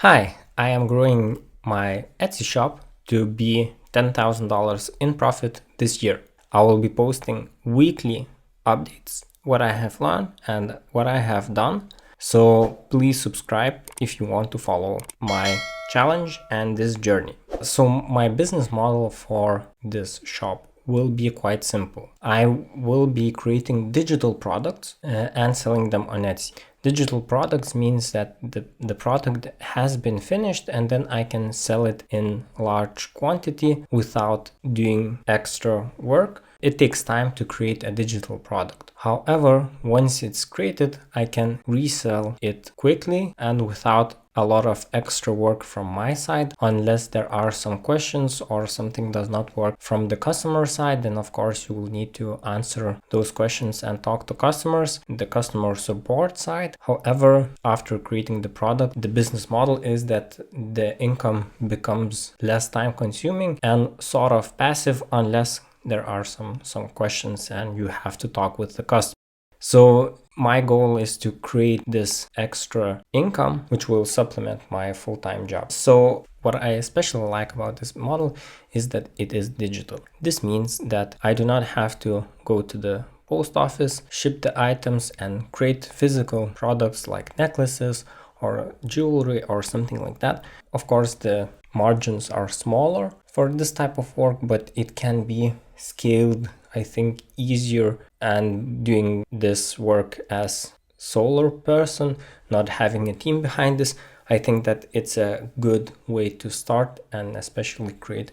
Hi, I am growing my Etsy shop to be $10,000 in profit this year. I will be posting weekly updates, what I have learned and what I have done. So please subscribe if you want to follow my challenge and this journey. So my business model for this shop will be quite simple. I will be creating digital products and selling them on Etsy. Digital products means that the product has been finished and then I can sell it in large quantity without doing extra work. It takes time to create a digital product. However, once it's created, I can resell it quickly and without a lot of extra work from my side. Unless there are some questions or something does not work from the customer side, then of course you will need to answer those questions and talk to customers, the customer support side. However, after creating the product, the business model is that the income becomes less time consuming and sort of passive unless there are some questions and you have to talk with the customer. So my goal is to create this extra income, which will supplement my full-time job. So what I especially like about this model is that it is digital. This means that I do not have to go to the post office, ship the items and create physical products like necklaces or jewelry or something like that. Of course, the margins are smaller for this type of work, but it can be scaled, I think, easier. And doing this work as solo person, not having a team behind this, I think that it's a good way to start and especially create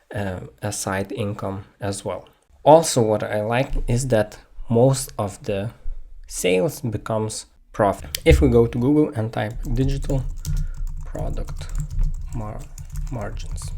a side income as well. Also, what I like is that most of the sales becomes profit. If we go to Google and type digital product margins,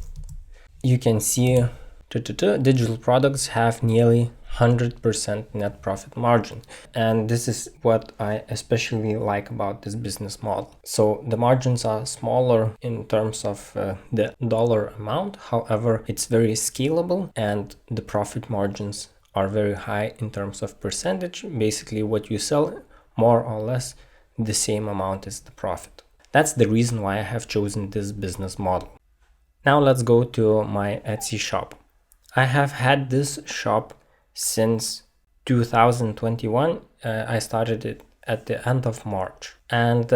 you can see digital products have nearly 100% net profit margin. And this is what I especially like about this business model. So the margins are smaller in terms of the dollar amount. However, it's very scalable and the profit margins are very high in terms of percentage. Basically, what you sell, more or less the same amount as the profit. That's the reason why I have chosen this business model. Now let's go to my Etsy shop. I have had this shop since 2021. I started it at the end of March, and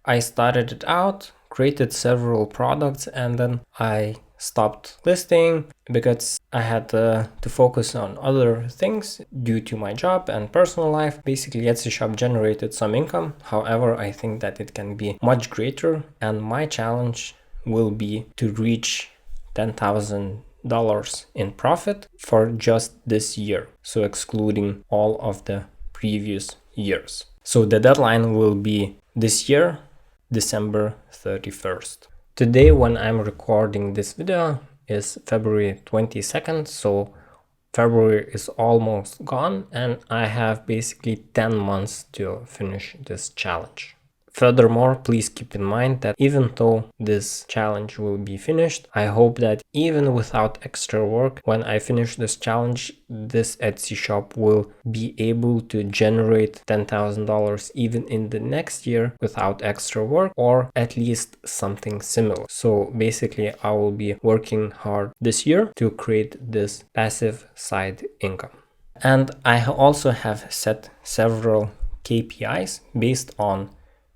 I started it out, created several products, and then I stopped listing because I had to focus on other things due to my job and personal life. Basically, Etsy shop generated some income. However, I think that it can be much greater, and my challenge will be to reach $10,000 in profit for just this year, so excluding all of the previous years. So the deadline will be this year, December 31st. Today, when I'm recording this video, is February 22nd, so February is almost gone and I have basically 10 months to finish this challenge. Furthermore, please keep in mind that even though this challenge will be finished, I hope that even without extra work, when I finish this challenge, this Etsy shop will be able to generate $10,000 even in the next year without extra work, or at least something similar. So basically, I will be working hard this year to create this passive side income. And I also have set several KPIs based on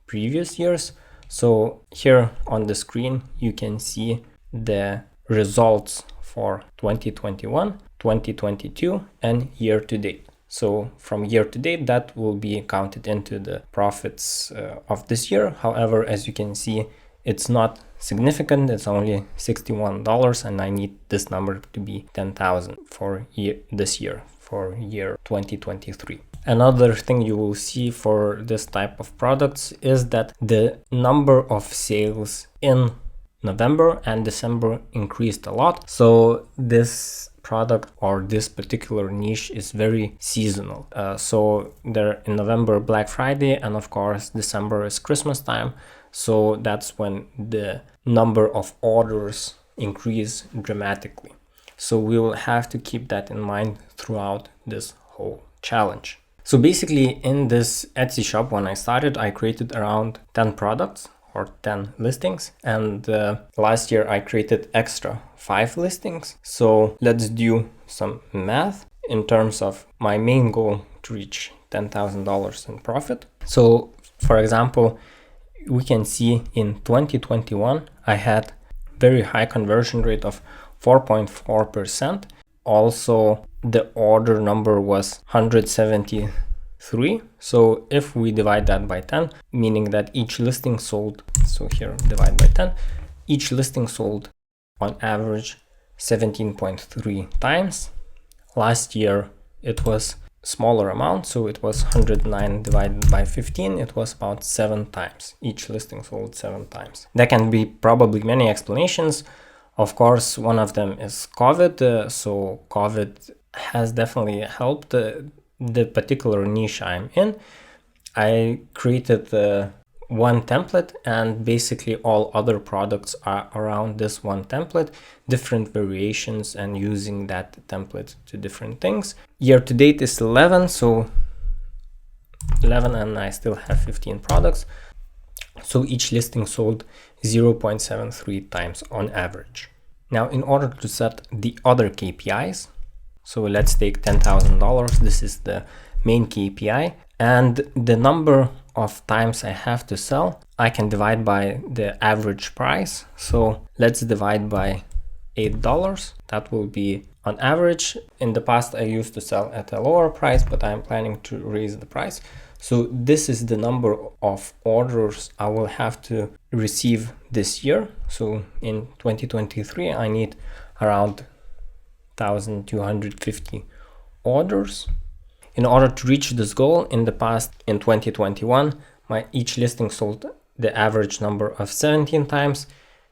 previous years. So here on the screen you can see the results for 2021, 2022 and year to date. So from year to date, that will be counted into the profits of this year. However, as you can see, it's not significant. It's only $61 and I need this number to be 10,000 for this year, for year 2023. Another thing you will see for this type of products is that the number of sales in November and December increased a lot. So this product or this particular niche is very seasonal. So there in November, Black Friday, and of course December is Christmas time. So that's when the number of orders increase dramatically. So we will have to keep that in mind throughout this whole challenge. So basically in this Etsy shop, when I started, I created around 10 products. or 10 listings, and last year I created extra 5 listings. So let's do some math in terms of my main goal to reach $10,000 in profit. So for example, we can see in 2021 I had very high conversion rate of 4.4%. Also, the order number was 173. So if we divide that by 10, meaning that each listing sold, so here divide by 10, each listing sold on average 17.3 times. Last year it was smaller amount, so it was 109 divided by 15. It was about 7 times. Each listing sold 7 times. There can be probably many explanations. Of course, one of them is COVID. So COVID has definitely helped the particular niche I'm in. I created one template, and basically all other products are around this one template, different variations, and using that template to different things. Year to date is 11, so 11, and I still have 15 products. So each listing sold 0.73 times on average. Now, in order to set the other KPIs, so let's take $10,000. This is the main KPI, and the number of times I have to sell, I can divide by the average price. So let's divide by $8. That will be on average. In the past, I used to sell at a lower price, but I'm planning to raise the price. So this is the number of orders I will have to receive this year. So in 2023, I need around 1,250 orders. In order to reach this goal, in the past, in 2021, my each listing sold the average number of 17 times.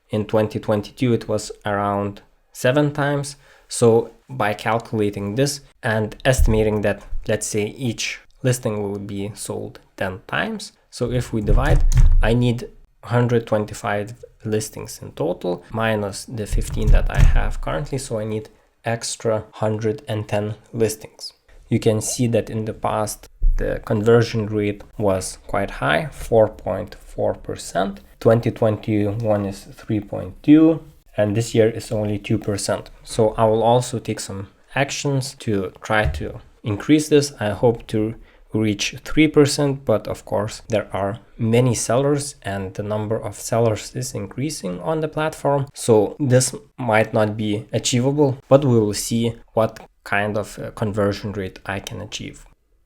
In 2022, it was around 7 times. So by calculating this and estimating that, let's say, each listing will be sold 10 times. So if we divide, I need 125 listings in total, minus the 15 that I have currently. So I need extra 110 listings. You can see that in the past, the conversion rate was quite high, 4.4%. 2021 is 3.2%, and this year is only 2%. So I will also take some actions to try to increase this. I hope to reach 3%, but of course there are many sellers and the number of sellers is increasing on the platform. So this might not be achievable, but we will see what kind of conversion rate I can achieve.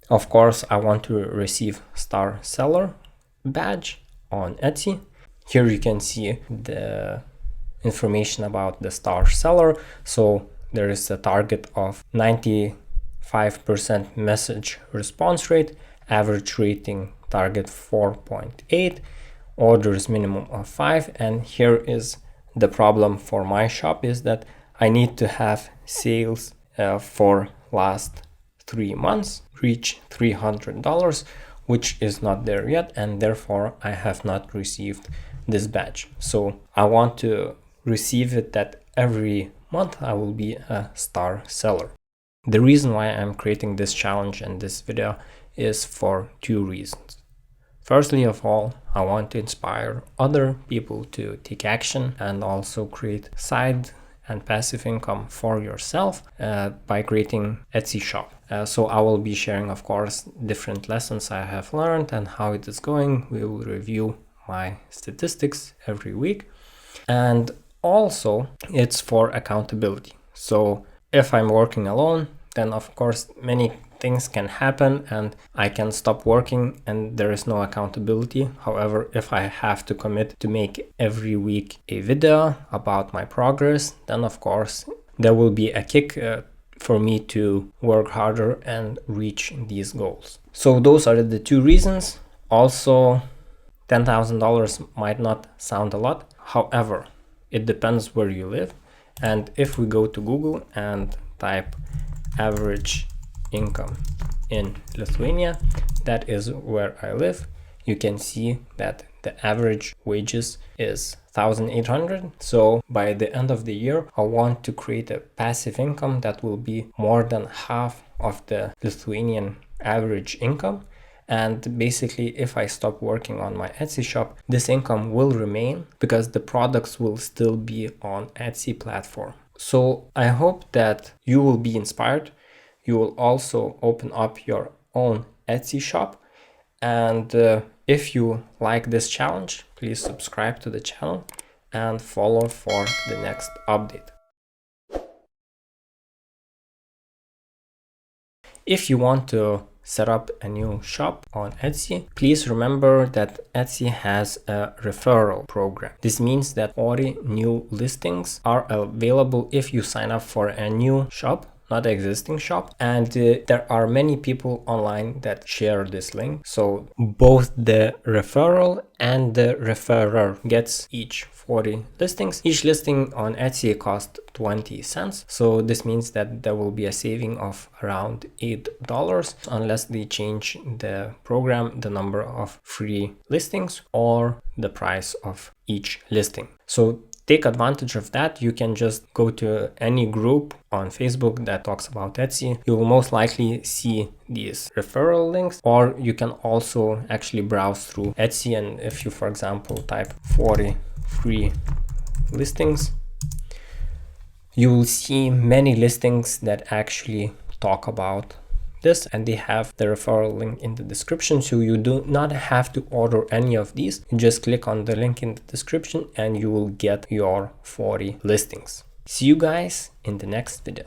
Of course, I want to receive star seller badge on Etsy. Here you can see the information about the star seller. So there is a target of 95% message response rate, average rating target 4.8, orders minimum of 5. And here is the problem for my shop, is that I need to have sales for last 3 months, reach $300, which is not there yet, and therefore I have not received this badge. So I want to receive it that every month I will be a star seller. The reason why I'm creating this challenge and this video is for 2 reasons. Firstly of all, I want to inspire other people to take action and also create side and passive income for yourself by creating Etsy shop. So I will be sharing, of course, different lessons I have learned and how it is going. We will review my statistics every week. And also it's for accountability. So if I'm working alone, then of course many things can happen and I can stop working and there is no accountability. However, if I have to commit to make every week a video about my progress, then of course there will be a kick for me to work harder and reach these goals. So those are the 2 reasons. Also, $10,000 might not sound a lot. However, it depends where you live. And if we go to Google and type average income in Lithuania, that is where I live, you can see that the average wages is 1,800. So by the end of the year, I want to create a passive income that will be more than half of the Lithuanian average income. And basically, if I stop working on my Etsy shop, this income will remain because the products will still be on Etsy platform. So I hope that you will be inspired. You will also open up your own Etsy shop. And if you like this challenge, please subscribe to the channel and follow for the next update. If you want to set up a new shop on Etsy, please remember that Etsy has a referral program. This means that 40 new listings are available if you sign up for a new shop, not existing shop. And there are many people online that share this link. So both the referral and the referrer gets each 40 listings. Each listing on Etsy costs 20 cents. So this means that there will be a saving of around $8 unless they change the program, the number of free listings, or the price of each listing. So take advantage of that. You can just go to any group on Facebook that talks about Etsy. You will most likely see these referral links, or you can also actually browse through Etsy. And if you, for example, type 40 free listings, you will see many listings that actually talk about this, and they have the referral link in the description, so you do not have to order any of these. You just click on the link in the description and you will get your 40 listings. See you guys in the next video.